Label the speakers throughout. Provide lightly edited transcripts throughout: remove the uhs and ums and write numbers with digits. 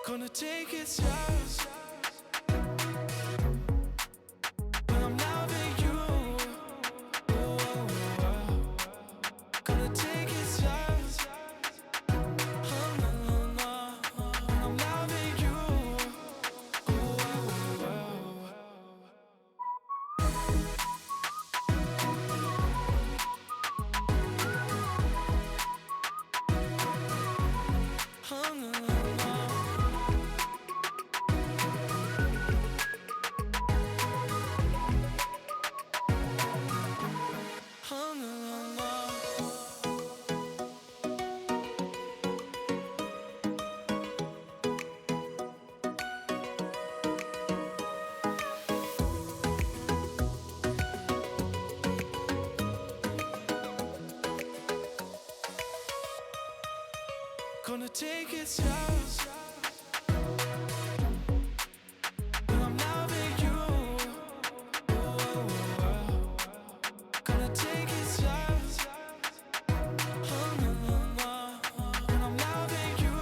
Speaker 1: Gonna take it slow. Gonna take it slow. When I'm loving you. Gonna take it slow. When I'm loving you.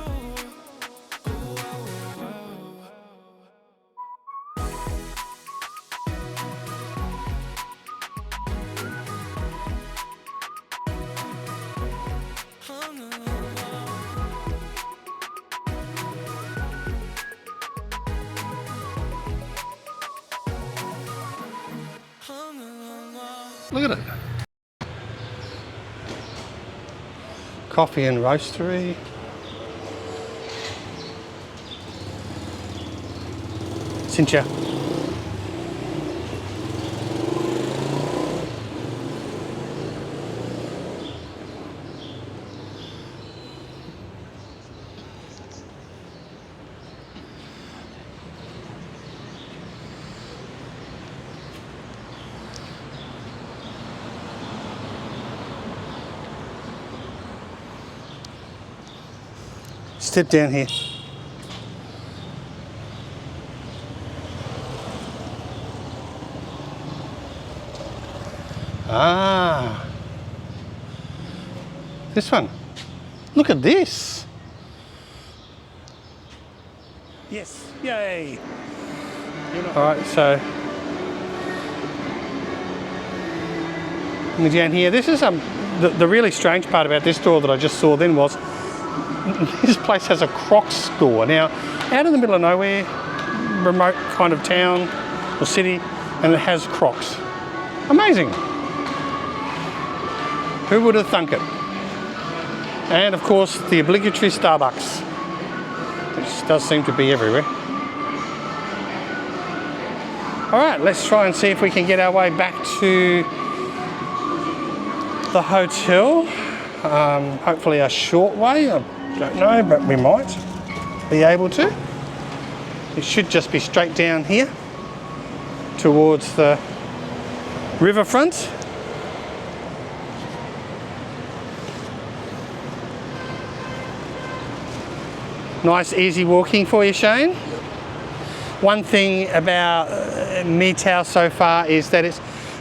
Speaker 2: Look at it. Coffee and roastery.
Speaker 3: Cynthia. Step down here. Ah, this one. Look at this. Yes, yay. All right, so down here. This is the really strange part about this store that I just saw then was this place has a Crocs store. Now, out in the middle of nowhere, remote kind of town or city, and it has Crocs. Amazing. Who would have thunk it? And of course, the obligatory Starbucks, which does seem to be everywhere. All right, let's try and see if we can get our way back to the hotel. Hopefully a short way, I don't know, but we might be able to. It should just be straight down here towards the riverfront. Nice easy walking for you, Shane. One thing about My Tho so far is that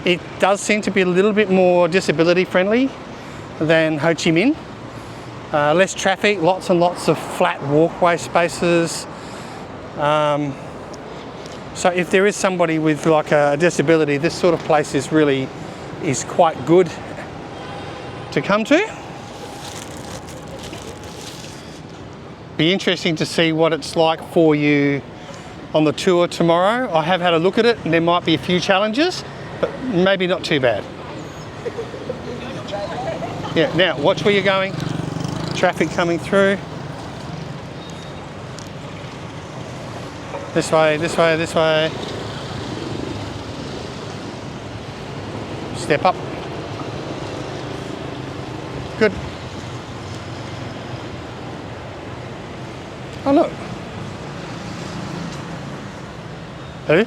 Speaker 3: it does seem to be a little bit more disability friendly than Ho Chi Minh. Less traffic, lots and lots of flat walkway spaces. So if there is somebody with like a disability, this sort of place is quite good to come to. Be interesting to see what it's like for you on the tour tomorrow. I have had a look at it and there might be a few challenges, but maybe not too bad. Yeah, now watch where you're going. Traffic coming through. This way, this way, this way. Step up. Good. Oh look. Who?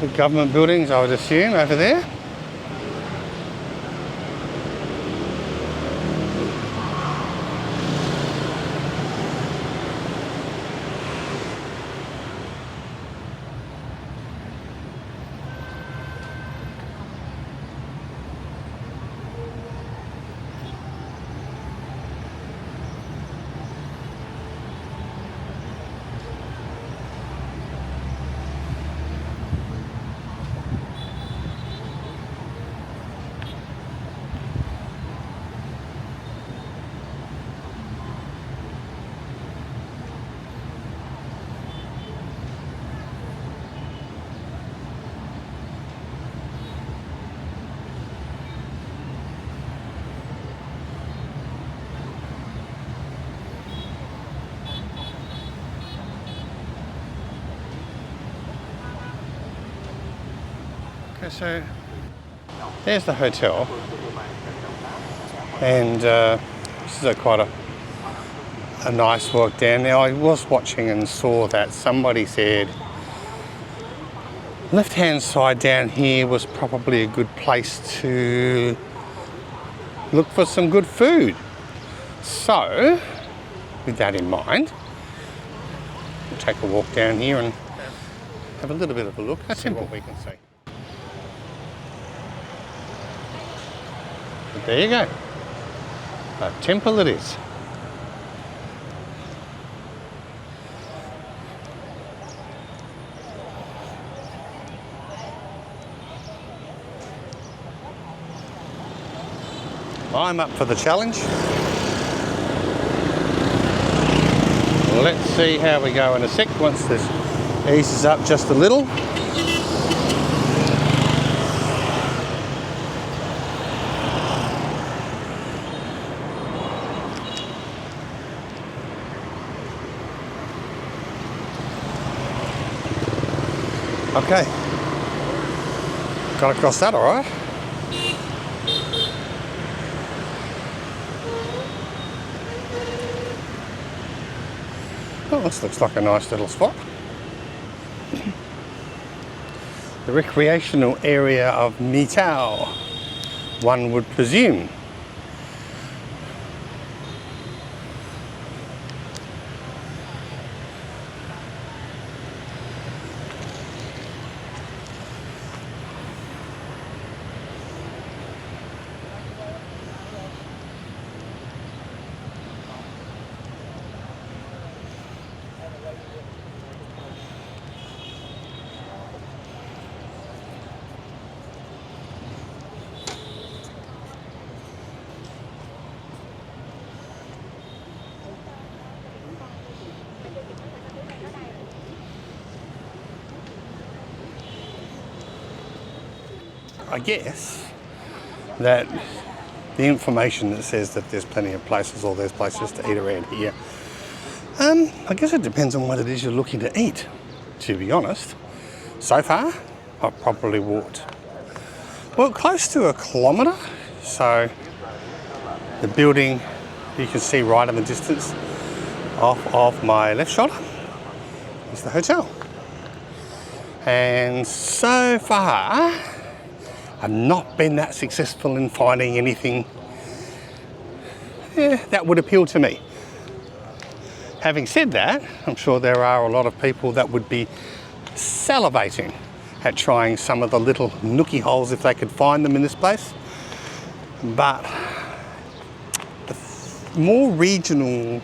Speaker 3: The government buildings, I would assume, over there. Okay, so there's the hotel, and this is quite a nice walk down. Now I was watching and saw that somebody said left hand side down here was probably a good place to look for some good food. So with that in mind, we'll take a walk down here and have a little bit of a look. That's what we can see. But there you go. A temple it is. I'm up for the challenge. Let's see how we go in a sec once this eases up just a little. Okay. Got across that all right. Well, this looks like a nice little spot. The recreational area of My Tho, one would presume. I guess that the information that says that there's plenty of places or there's places to eat around here, I guess it depends on what it is you're looking to eat, to be honest. So far, I've probably walked, well, close to a kilometre. So the building you can see right in the distance off of my left shoulder is the hotel. And so far, I've not been that successful in finding anything that would appeal to me. Having said that, I'm sure there are a lot of people that would be salivating at trying some of the little nookie holes if they could find them in this place. But the more regional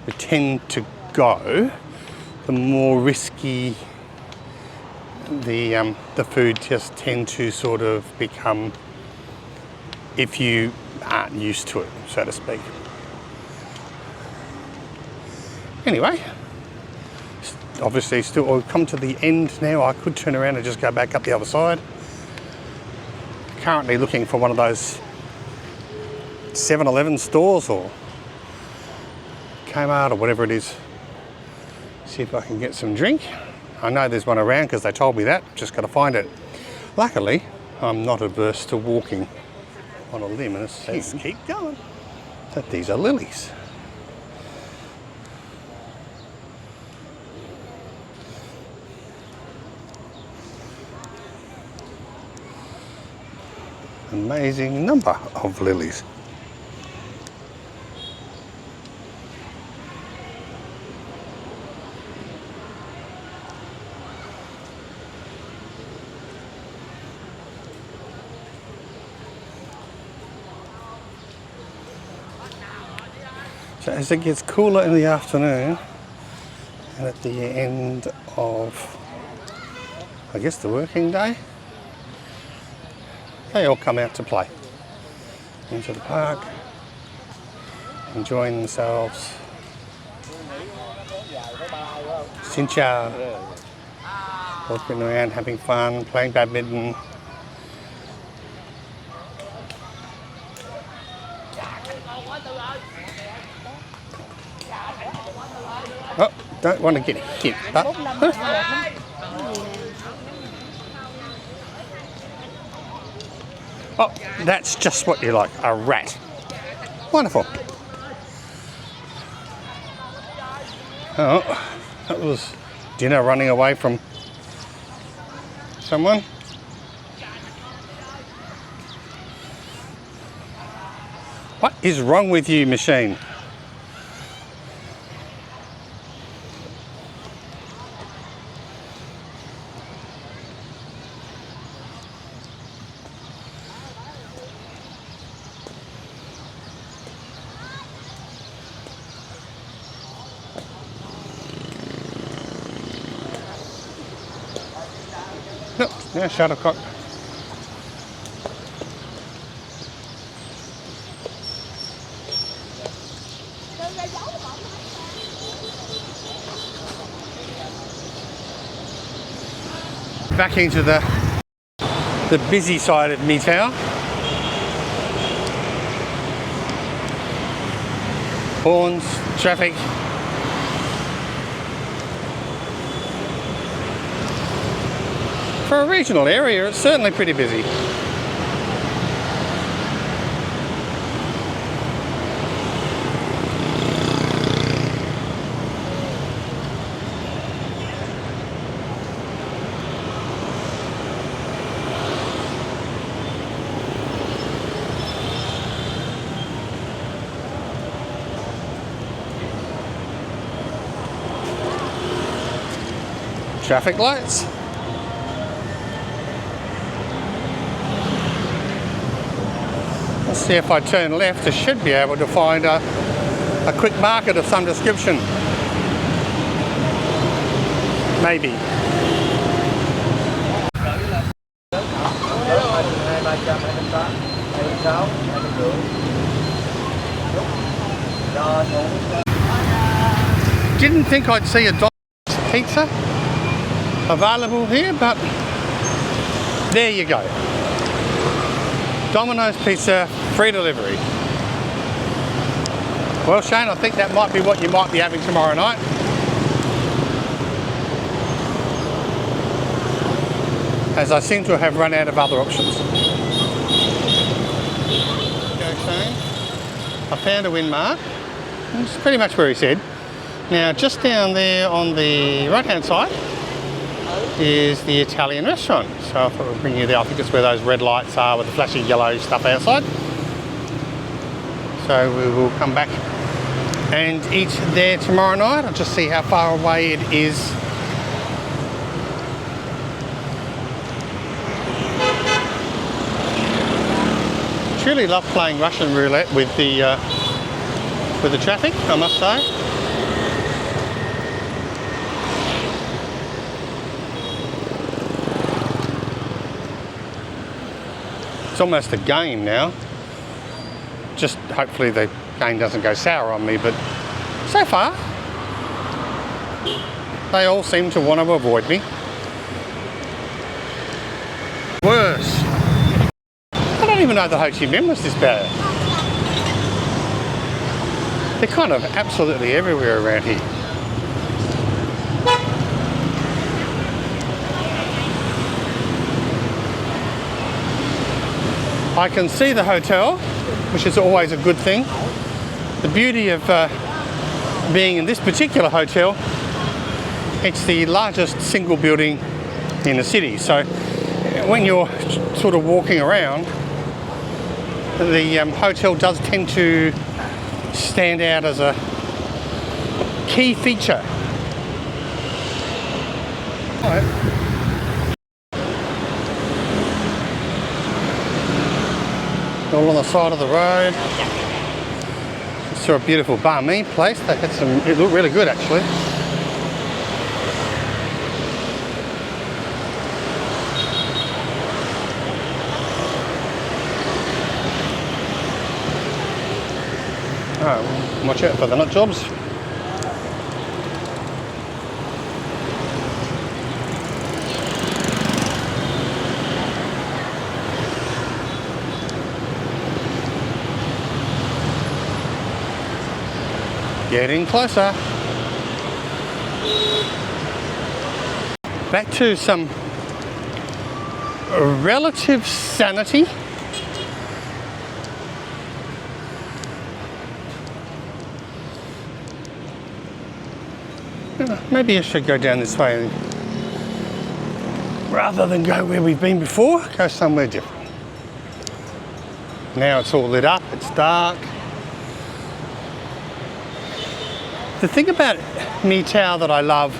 Speaker 3: we tend to go, the more risky the food just tend to sort of become if you aren't used to it, so to speak. Anyway, obviously still, we've come to the end now. I could turn around and just go back up the other side. Currently looking for one of those 7-Eleven stores or Kmart or whatever it is. See if I can get some drink. I know there's one around because they told me that, just got to find it. Luckily, I'm not averse to walking on a limb and let's keep going. That these are lilies. Amazing number of lilies. So as it gets cooler in the afternoon and at the end of, I guess, the working day, they all come out to play into the park, enjoying themselves. Xin chào. Walking around, having fun, playing badminton. Oh, don't want to get hit, but oh, that's just what you like, a rat. Wonderful. Oh, that was dinner running away from someone. What is wrong with you, machine? No, yeah, shuttlecock. Back into the busy side of My Tho. Horns, traffic. For a regional area, it's certainly pretty busy. Traffic lights. Let's see, if I turn left, I should be able to find a quick market of some description. Maybe. Didn't think I'd see a Domino's pizza available here, but there you go. Domino's pizza, free delivery. Well, Shane, I think that might be what you might be having tomorrow night. As I seem to have run out of other options. Okay, Shane. I found a win mark. It's pretty much where he said. Now, just down there on the right-hand side is the Italian restaurant. So I thought we'd bring you there. I think it's where those red lights are with the flashy yellow stuff outside. So we will come back and eat there tomorrow night. I'll just see how far away it is. Truly love playing Russian roulette with the traffic, I must say. It's almost a game now. Just hopefully the game doesn't go sour on me, but so far they all seem to want to avoid me. Worse. I don't even know the Ho Chi Minh was this bad. They're kind of absolutely everywhere around here. I can see the hotel, which is always a good thing. The beauty of being in this particular hotel, it's the largest single building in the city. So when you're sort of walking around, the hotel does tend to stand out as a key feature. All on the side of the road. Saw a beautiful banh mi place. They had some, it looked really good actually. Oh, watch out for the nut jobs. Getting closer. Back to some relative sanity. Maybe I should go down this way rather than go where we've been before. Go somewhere different. Now it's all lit up, it's dark. The thing about My Tho that I love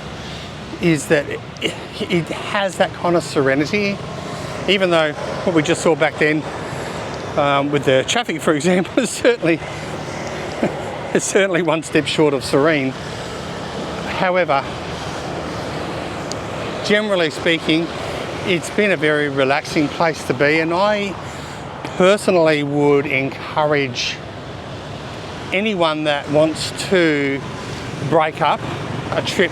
Speaker 3: is that it has that kind of serenity, even though what we just saw back then with the traffic, for example, is certainly one step short of serene. However, generally speaking, it's been a very relaxing place to be, and I personally would encourage anyone that wants to break up a trip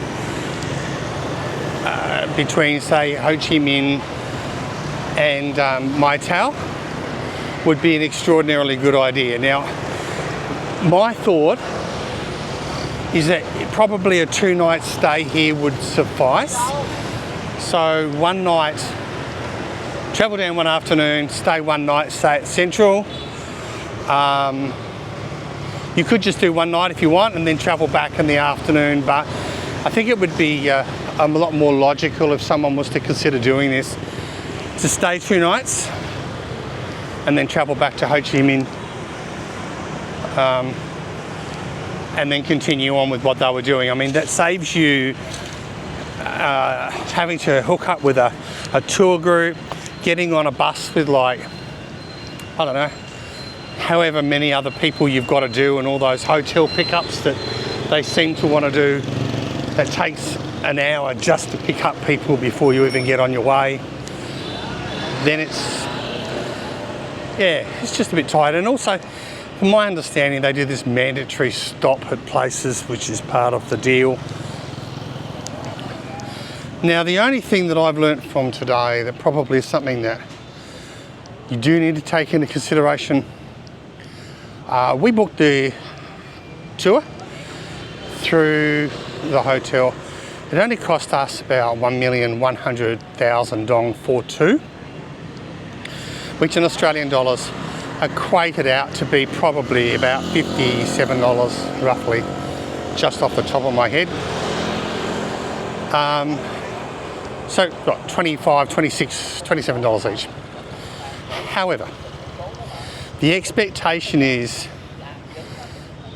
Speaker 3: between, say, Ho Chi Minh and My Tho would be an extraordinarily good idea. Now, my thought is that probably a 2-night stay here would suffice. So one night travel down one afternoon, stay one night, stay at Central. You could just do one night if you want and then travel back in the afternoon, but I think it would be a lot more logical if someone was to consider doing this, to stay 2 nights and then travel back to Ho Chi Minh, and then continue on with what they were doing. I mean, that saves you having to hook up with a tour group, getting on a bus with, like, I don't know, however many other people you've got to do, and all those hotel pickups that they seem to want to do. That takes an hour just to pick up people before you even get on your way. Then it's just a bit tight. And also, from my understanding, they do this mandatory stop at places, which is part of the deal. Now, the only thing that I've learnt from today that probably is something that you do need to take into consideration, we booked the tour through the hotel. It only cost us about 1,100,000 dong for 2, which in Australian dollars equated out to be probably about $57 roughly, just off the top of my head. So what, $25, $26, $27 each. However, the expectation is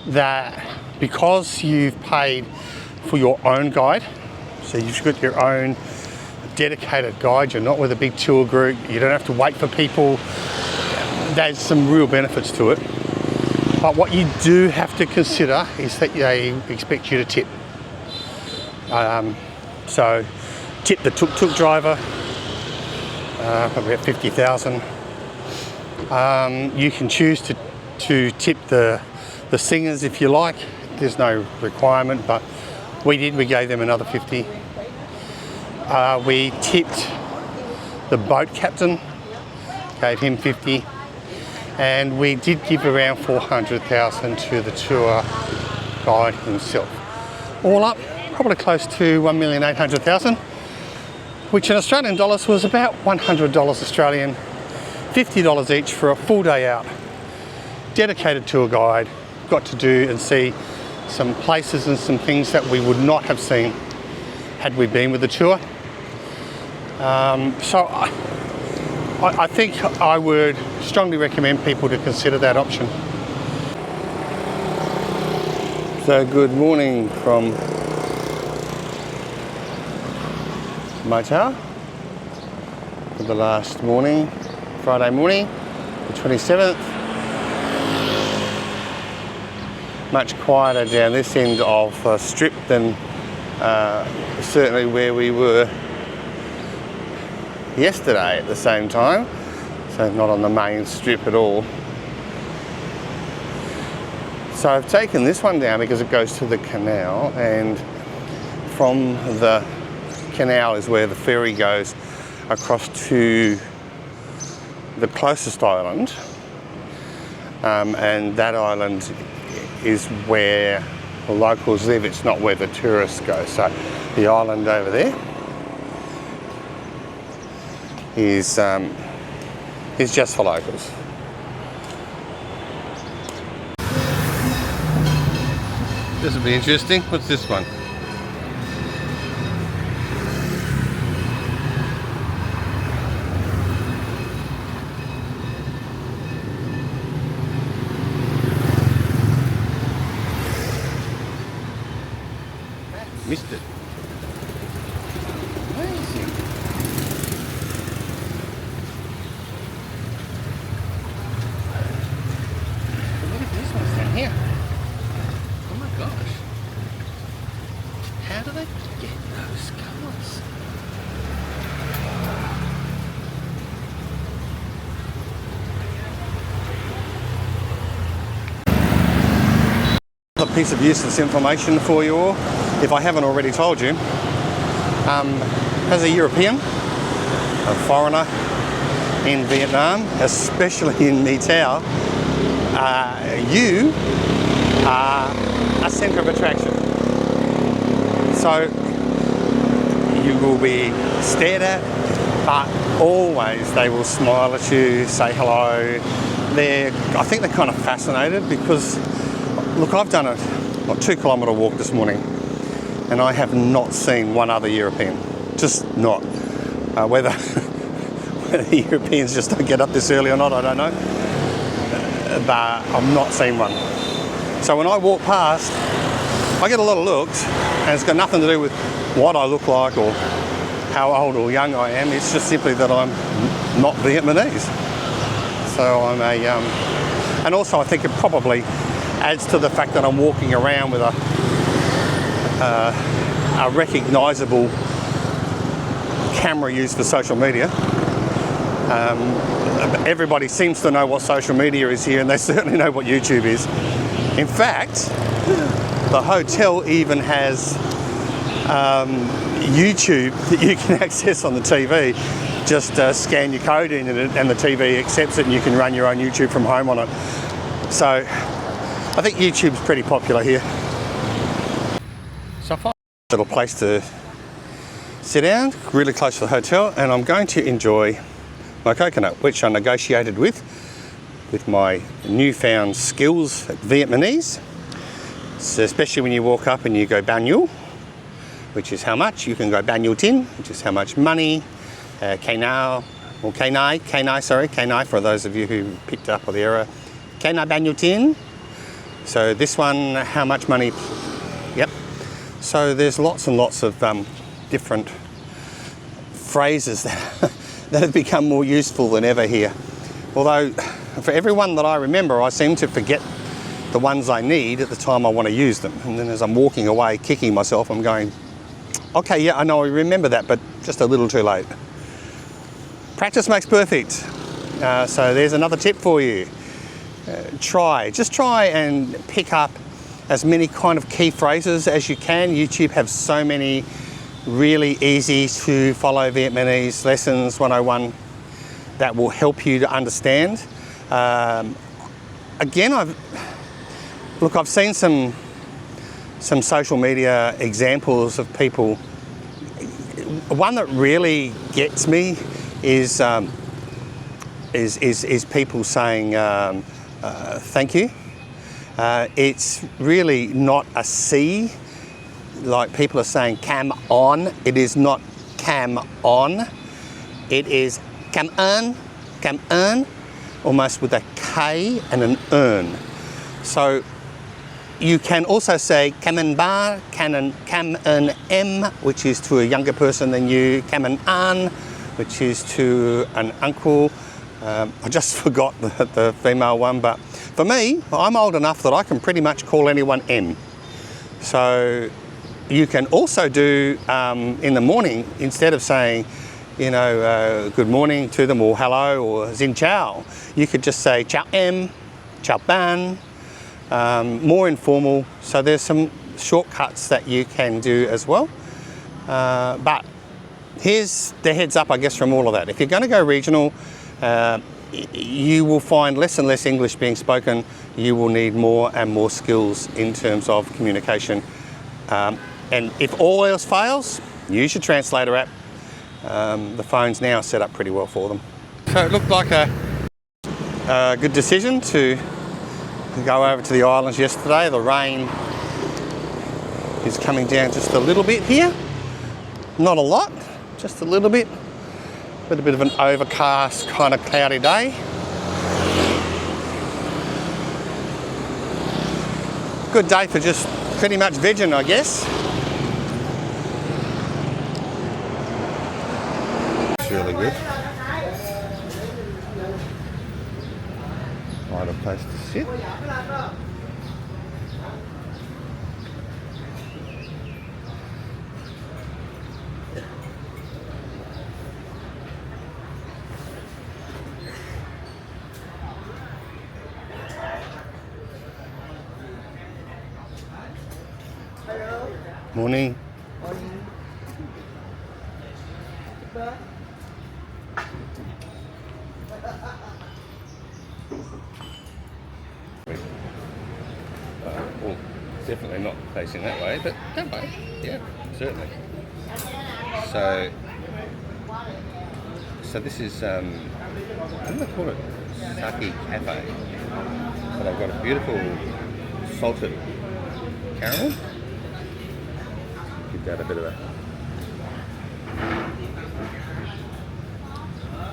Speaker 3: that because you've paid for your own guide, so you've got your own dedicated guide, you're not with a big tour group, you don't have to wait for people, there's some real benefits to it. But what you do have to consider is that they expect you to tip. So tip the tuk-tuk driver, probably at 50,000. You can choose to tip the singers if you like. There's no requirement, but we gave them another 50. We tipped the boat captain, gave him 50, and we did give around 400,000 to the tour guide himself. All up, probably close to 1,800,000, which in Australian dollars was about $100 Australian, $50 each for a full day out. Dedicated tour guide, got to do and see some places and some things that we would not have seen had we been with the tour. So I think I would strongly recommend people to consider that option. So good morning from My Tho for the last morning, Friday morning, the 27th. Much quieter down this end of the strip than certainly where we were yesterday at the same time, so not on the main strip at all. So I've taken this one down because it goes to the canal, and from the canal is where the ferry goes across to the closest island, and that island is where the locals live. It's not where the tourists go. So the island over there is just for locals. This will be interesting. What's this one? Missed it. Amazing. Look at this one down here. Oh my gosh. How do they get those colours? A piece of useless information for you all, if I haven't already told you. As a European, a foreigner in Vietnam, especially in My Tho, you are a centre of attraction. So you will be stared at, but always they will smile at you, say hello. I think they're kind of fascinated because, look, I've done a 2-kilometre walk this morning and I have not seen one other European, just not. Whether the Europeans just don't get up this early or not, I don't know, but I've not seen one. So when I walk past, I get a lot of looks, and it's got nothing to do with what I look like or how old or young I am. It's just simply that I'm not Vietnamese. So I'm and also I think it probably adds to the fact that I'm walking around with a recognisable camera used for social media. Everybody seems to know what social media is here, and they certainly know what YouTube is. In fact, the hotel even has YouTube that you can access on the TV. Just scan your code in and the TV accepts it, and you can run your own YouTube from home on it. So I think YouTube's pretty popular here. So I find a little place to sit down, really close to the hotel, and I'm going to enjoy my coconut, which I negotiated with my newfound skills at Vietnamese. So especially when you walk up and you go bao nhiêu, which is how much, you can go bao nhiêu tin, which is how much money, K now, or K nai for those of you who picked up on the error, K nai bao nhiêu tin. So this one, how much money, yep. So there's lots and lots of different phrases that have become more useful than ever here. Although for every one that I remember, I seem to forget the ones I need at the time I want to use them. And then as I'm walking away, kicking myself, I'm going, okay, yeah, I know I remember that, but just a little too late. Practice makes perfect. So there's another tip for you. Just try and pick up as many kind of key phrases as you can. YouTube has so many really easy to follow Vietnamese lessons 101 that will help you to understand. Again, I've seen some social media examples of people. One that really gets me is people saying thank you. It's really not a C like people are saying cam on. It is not cam on. It is cam earn, almost with a K and an earn. So you can also say cam en ba, cam en em, which is to a younger person than you, cam en an, which is to an uncle. I just forgot the female one, but for me, I'm old enough that I can pretty much call anyone em. So you can also do in the morning, instead of saying, good morning to them or hello or xin chào, you could just say chào em, chào ban, more informal. So there's some shortcuts that you can do as well. But here's the heads up, I guess, from all of that. If you're going to go regional, you will find less and less English being spoken. You will need more and more skills in terms of communication. And if all else fails, use your translator app. The phone's now set up pretty well for them. So it looked like a good decision to go over to the islands yesterday. The rain is coming down just a little bit here. Not a lot, just a little bit. With a bit of an overcast, kind of cloudy day. Good day for just pretty much vegging, I guess. It's really good. Quite a place to sit. Morning. Well, definitely not facing that way, but that way, yeah, certainly. So
Speaker 2: So this is, what do they call it? Sake Cafe. But I've got a beautiful salted caramel. Give that a bit of a...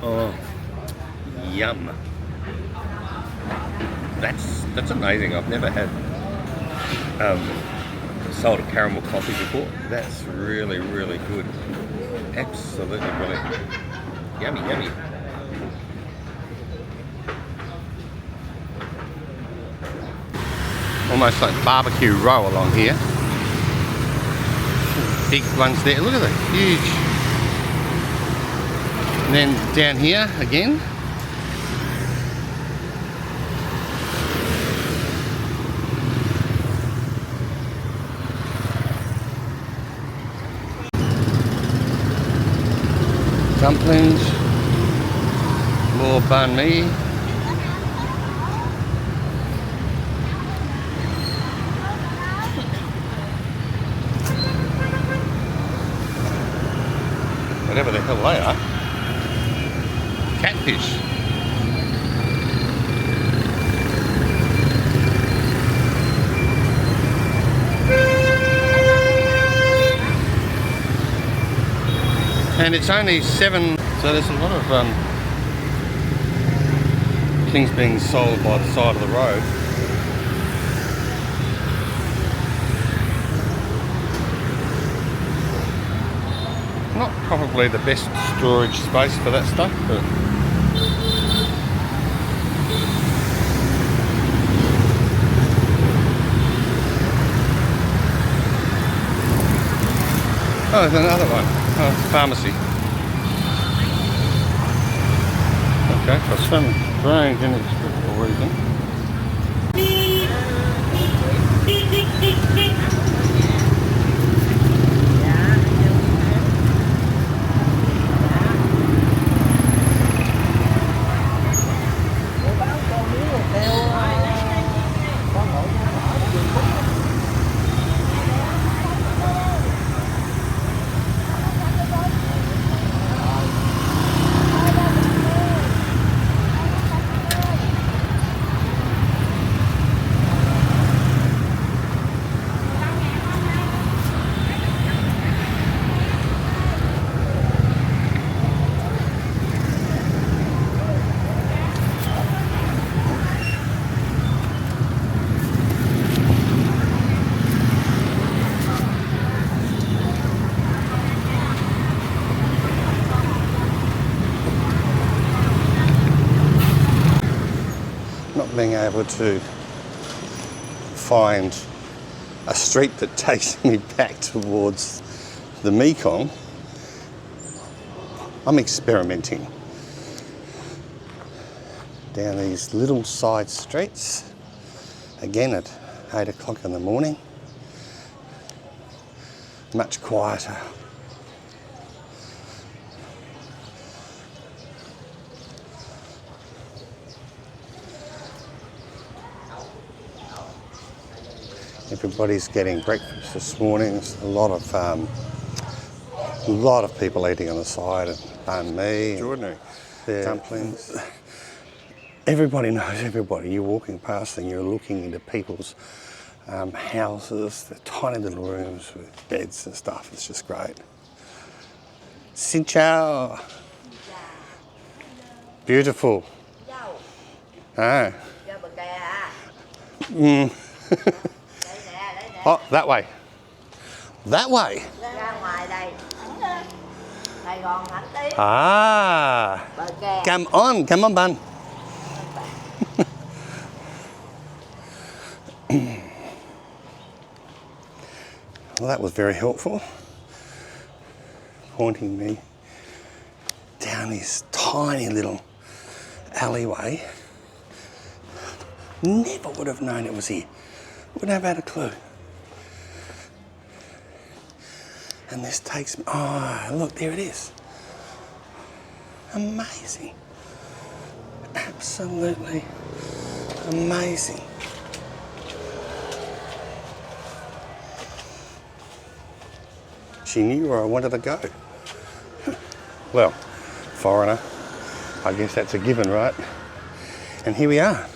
Speaker 2: Oh, yum. That's amazing. I've never had salted caramel coffee before. That's really, really good. Absolutely brilliant. Yummy, yummy. Almost like barbecue roll along here. Big ones there. Look at that, huge. And then down here again. Dumplings, more banh mi. Whatever the hell they are. Catfish. And it's only 7, so there's a lot of things being sold by the side of the road. Not probably the best storage space for that stuff, but oh, there's another one. Oh, pharmacy. Okay, for some strange inexplicable reason. Not being able to find a street that takes me back towards the Mekong, I'm experimenting down these little side streets, again at 8 o'clock in the morning, much quieter. Everybody's getting breakfast this morning. There's a lot of people eating on the side, and banh mi, extraordinary dumplings. Everybody knows everybody. You're walking past and you're looking into people's houses, the tiny little rooms with beds and stuff. It's just great. Xin chào. Beautiful. Ah. Oh, that way. That way. Ah. Come on, bạn. Well, that was very helpful. Pointing me down this tiny little alleyway. Never would have known it was here. Wouldn't have had a clue. And this takes me, oh, look, there it is. Amazing. Absolutely amazing. She knew where I wanted to go. Well, foreigner. I guess that's a given, right? And here we are.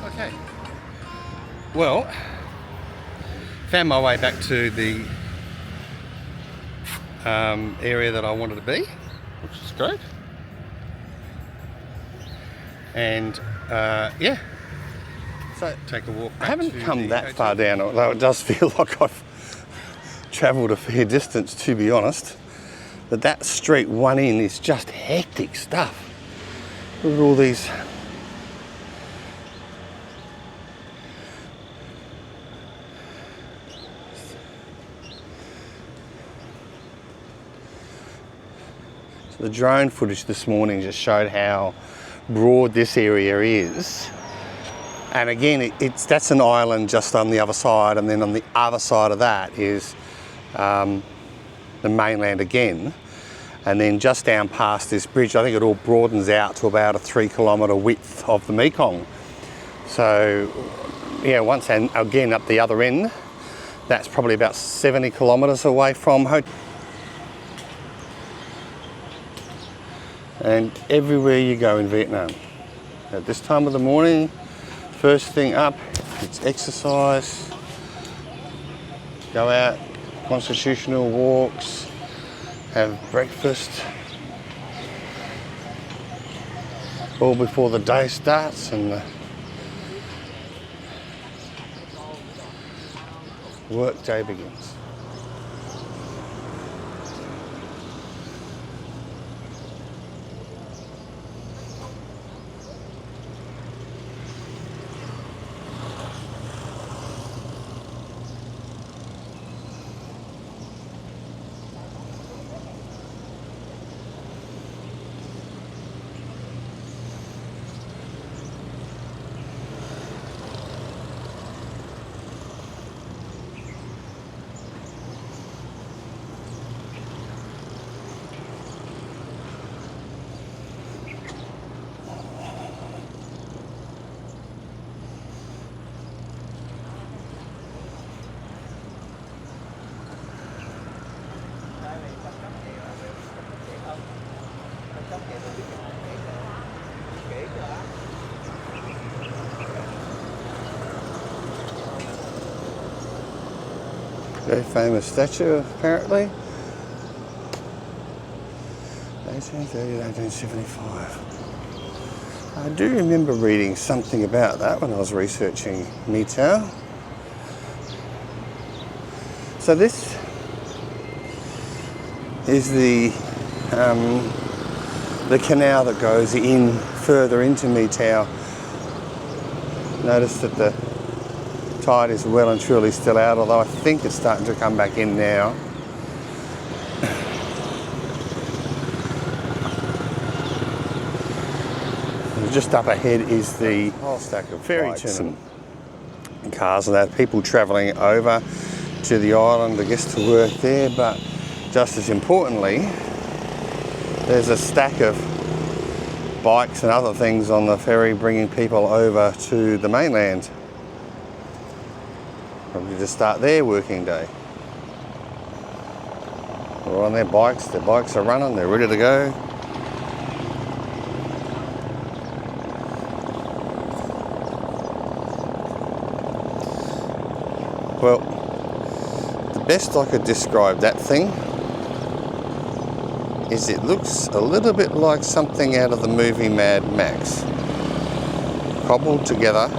Speaker 2: Okay. Well, found my way back to the area that I wanted to be, which is great. And yeah, so take a walk. I haven't come that far down, although it does feel like I've travelled a fair distance, to be honest. But that street one in is just hectic stuff. Look at all these. So the drone footage this morning just showed how broad this area is. And again, that's an island just on the other side, and then on the other side of that is the mainland again. And then just down past this bridge, I think it all broadens out to about a 3 kilometre width of the Mekong. So yeah, once and again up the other end, that's probably about 70 kilometres away from Ho. And everywhere you go in Vietnam, at this time of the morning, first thing up, it's exercise, go out, constitutional walks, have breakfast, all before the day starts and the work day begins. Very famous statue, apparently. 1830 1875. I do remember reading something about that when I was researching My Tho. So this is the canal that goes in further into My Tho. Notice that the tide is well and truly still out, although I think it's starting to come back in now. Just up ahead is the whole stack of ferries and cars and that, people travelling over to the island, I guess, to work there, but just as importantly, there's a stack of bikes and other things on the ferry bringing people over to the mainland. Probably to start their working day. They're on their bikes are running, they're ready to go. Well, the best I could describe that thing is it looks a little bit like something out of the movie Mad Max. Cobbled together.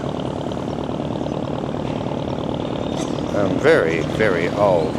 Speaker 2: Very, very old.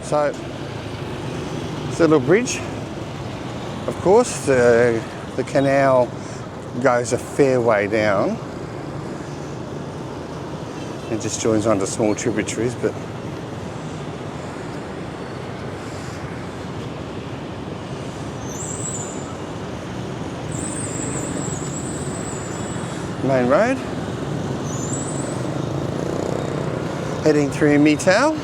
Speaker 2: So it's a little bridge. Of course, the canal goes a fair way down. It just joins onto small tributaries, but main road. Heading through My Tho.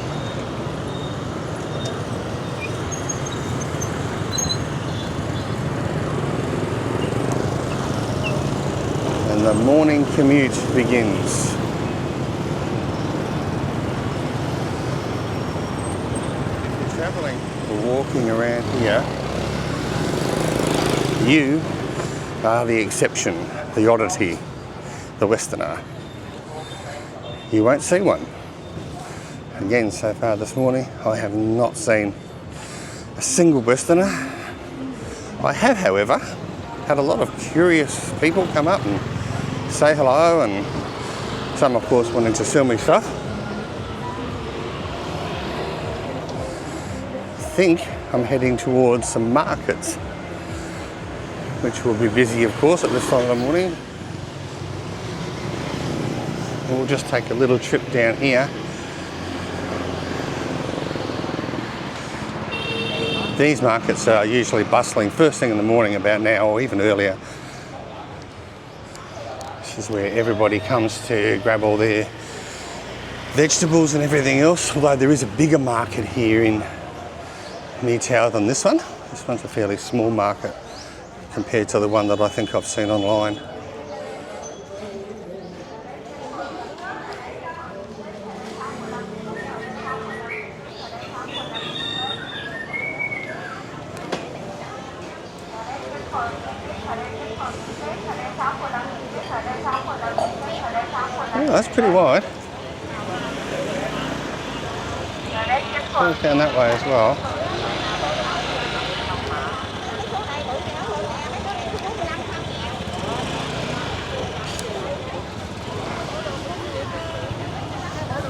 Speaker 2: And the morning commute begins. If you're travelling or walking around here, you are the exception, the oddity, the Westerner. You won't see one. Again, so far this morning, I have not seen a single Westerner. I have, however, had a lot of curious people come up and say hello, and some, of course, wanting to sell me stuff. I think I'm heading towards some markets, which will be busy, of course, at this time of the morning. We'll just take a little trip down here. These markets are usually bustling first thing in the morning about now, or even earlier. This is where everybody comes to grab all their vegetables and everything else, although there is a bigger market here in My Tho than this one. This one's a fairly small market compared to the one that I think I've seen online. Oh, that's pretty wide. Goes down that way as well.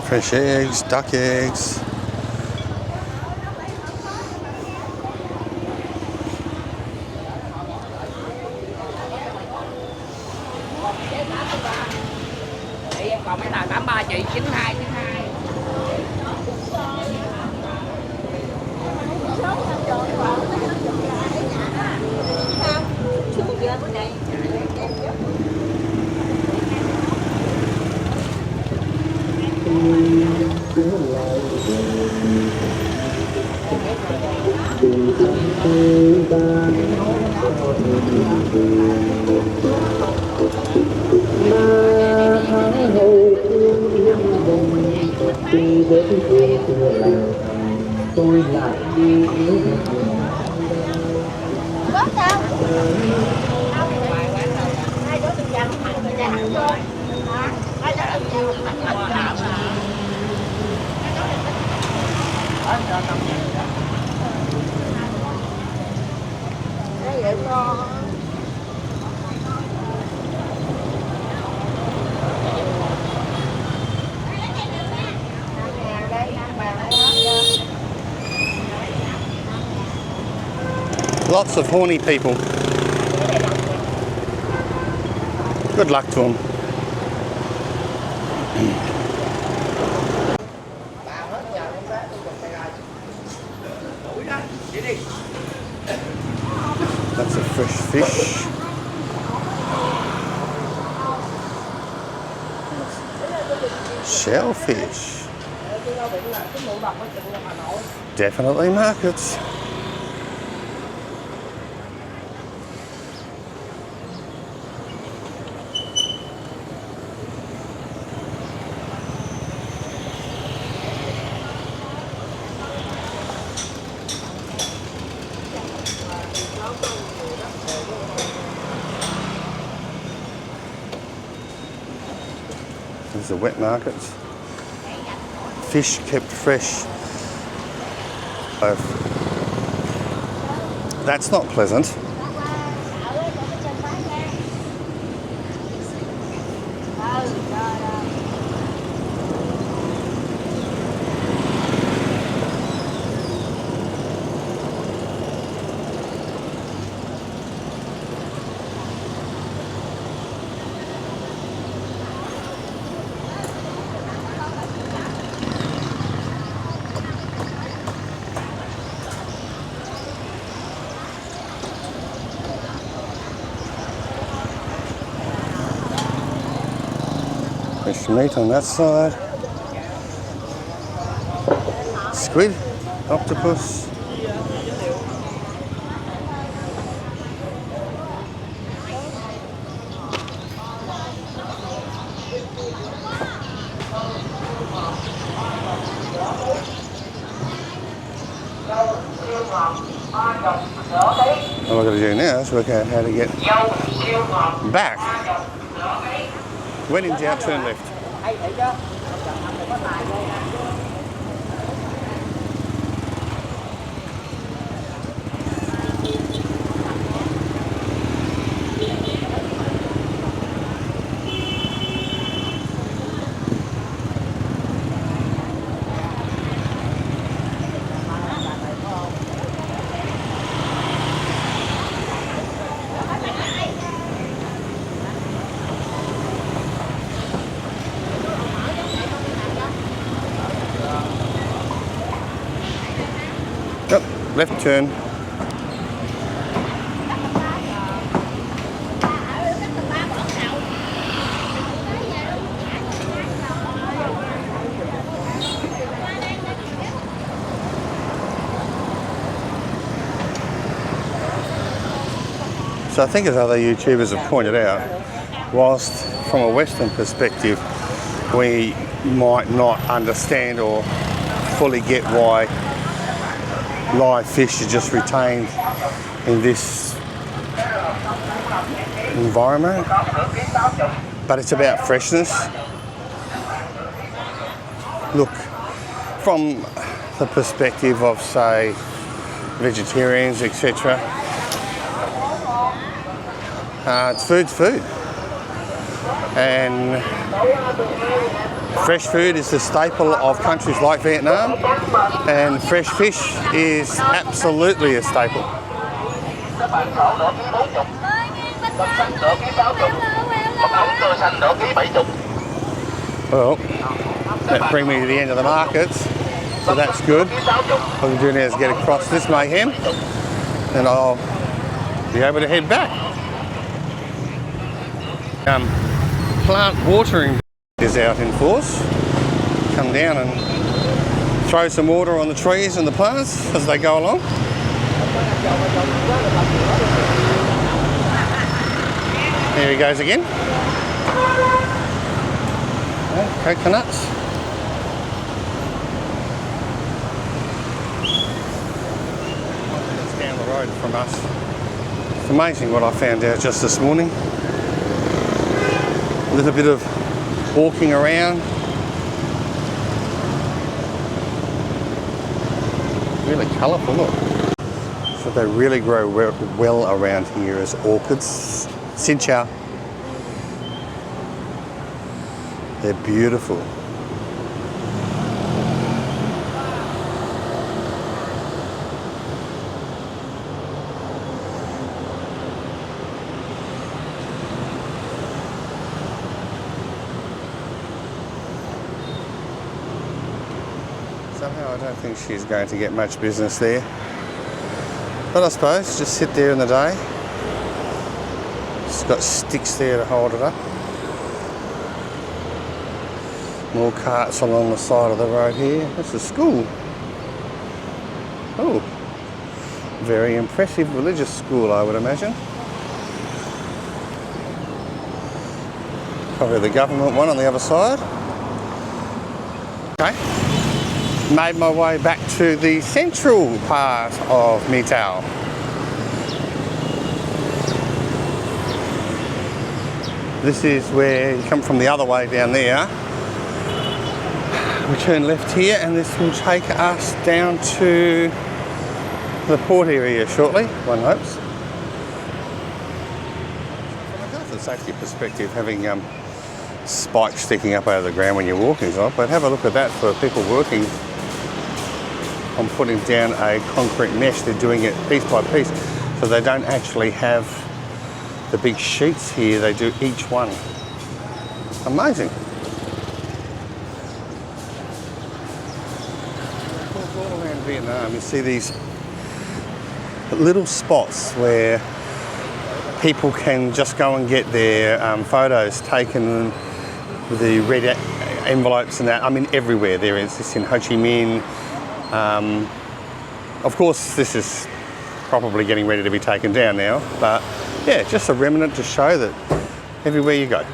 Speaker 2: Fresh eggs, duck eggs.
Speaker 4: Còn mấy nào 83 chị 92 92.
Speaker 5: Tôi lại đi bớt đâu hai đứa tự dặn thằng người ta hẳn thôi hai đứa tự dặn thằng
Speaker 2: Lots of horny people. Good luck to them. That's a fresh fish. Shellfish. Definitely markets. These are wet markets. Fish kept fresh. That's not pleasant. Fresh meat on that side. Squid, octopus. All I've got to do now is work out how to get back. When in doubt, turn left. Yep, left turn. So I think, as other YouTubers have pointed out, whilst from a Western perspective we might not understand or fully get why live fish are just retained in this environment, but it's about freshness. Look, from the perspective of, say, vegetarians, etc., food's food, and fresh food is the staple of countries like Vietnam, and fresh fish is absolutely a staple. Well, that brings me to the end of the markets, so that's good. What I'm doing now is get across this mayhem, and I'll be able to head back. Plant watering is out in force. Come down and throw some water on the trees and the plants as they go along. There he goes again. Coconuts. That's down the road from us. It's amazing what I found out just this morning. A little bit of walking around. Really colourful, look. So they really grow well around here as orchids. Xin chào. They're beautiful. Somehow I don't think she's going to get much business there. But I suppose just sit there in the day. It's got sticks there to hold it up. More carts along the side of the road here. That's a school. Oh, very impressive religious school, I would imagine. Probably the government one on the other side. Okay. Made my way back to the central part of My Tho. This is where you come from the other way down there. We turn left here and this will take us down to the port area shortly, one hopes. From a health and safety perspective, having spikes sticking up out of the ground when you're walking is off, but have a look at that for people working on putting down a concrete mesh. They're doing it piece by piece, so they don't actually have the big sheets here, they do each one. Amazing. All around Vietnam you see these little spots where people can just go and get their photos taken with the red envelopes and that. I mean, everywhere there is this in Ho Chi Minh. Of course, this is probably getting ready to be taken down now, but yeah, just a remnant to show that everywhere you go.